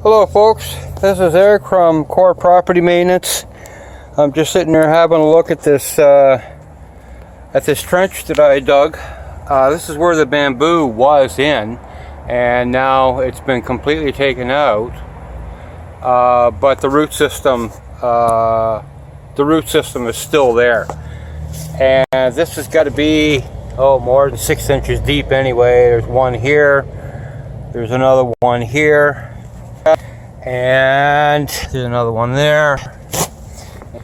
Hello folks, this is Eric from Core Property Maintenance. I'm just sitting there having a look at this trench that I dug. This is where the bamboo was in, and now it's been completely taken out. But the root system is still there. And this has got to be more than 6 inches deep anyway. There's one here, there's another one here, and there's another one there.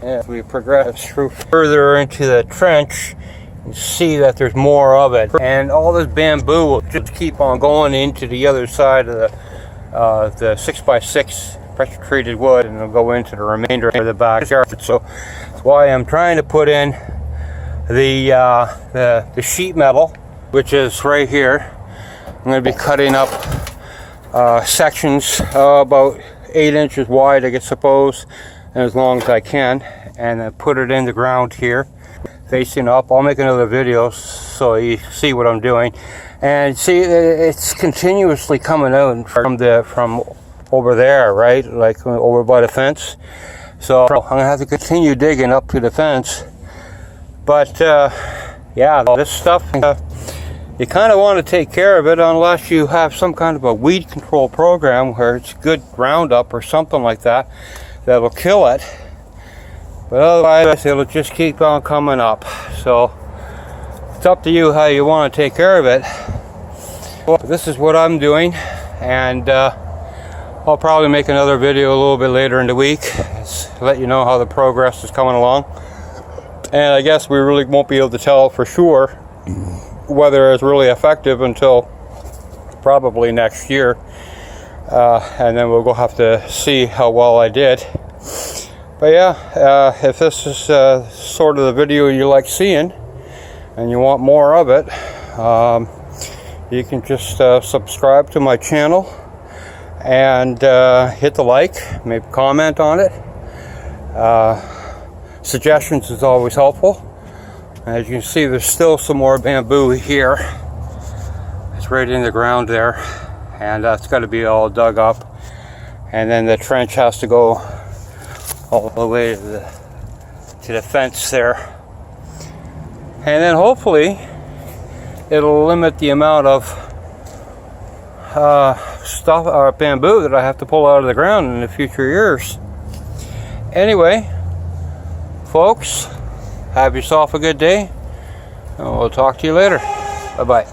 As we progress through further into the trench, you see that there's more of it, and all this bamboo will just keep on going into the other side of the 6x6 pressure treated wood, and it'll go into the remainder of the backyard. So that's why I'm trying to put in the sheet metal, which is right here. I'm going to be cutting up sections about 8 inches wide, I suppose, and as long as I can, and then put it in the ground here, facing up. I'll make another video so you see what I'm doing, and see it's continuously coming out from over there, right, like over by the fence. So I'm gonna have to continue digging up to the fence. But yeah, this stuff, you kind of want to take care of it unless you have some kind of a weed control program where it's good Roundup or something like that that'll kill it. But otherwise, it'll just keep on coming up. So it's up to you how you want to take care of it. Well, this is what I'm doing, and I'll probably make another video a little bit later in the week to let you know how the progress is coming along. And I guess we really won't be able to tell for sure whether it's really effective until probably next year. And then we'll go have to see how well I did. But yeah, if this is sort of the video you like seeing and you want more of it, you can just subscribe to my channel and hit the like, maybe comment on it. Suggestions is always helpful. As you can see, there's still some more bamboo here. It's right in the ground there, and that's got to be all dug up, and then the trench has to go all the way to the fence there, and then hopefully it'll limit the amount of stuff or bamboo that I have to pull out of the ground in the future years. Anyway, folks, have yourself a good day, and we'll talk to you later. Bye-bye.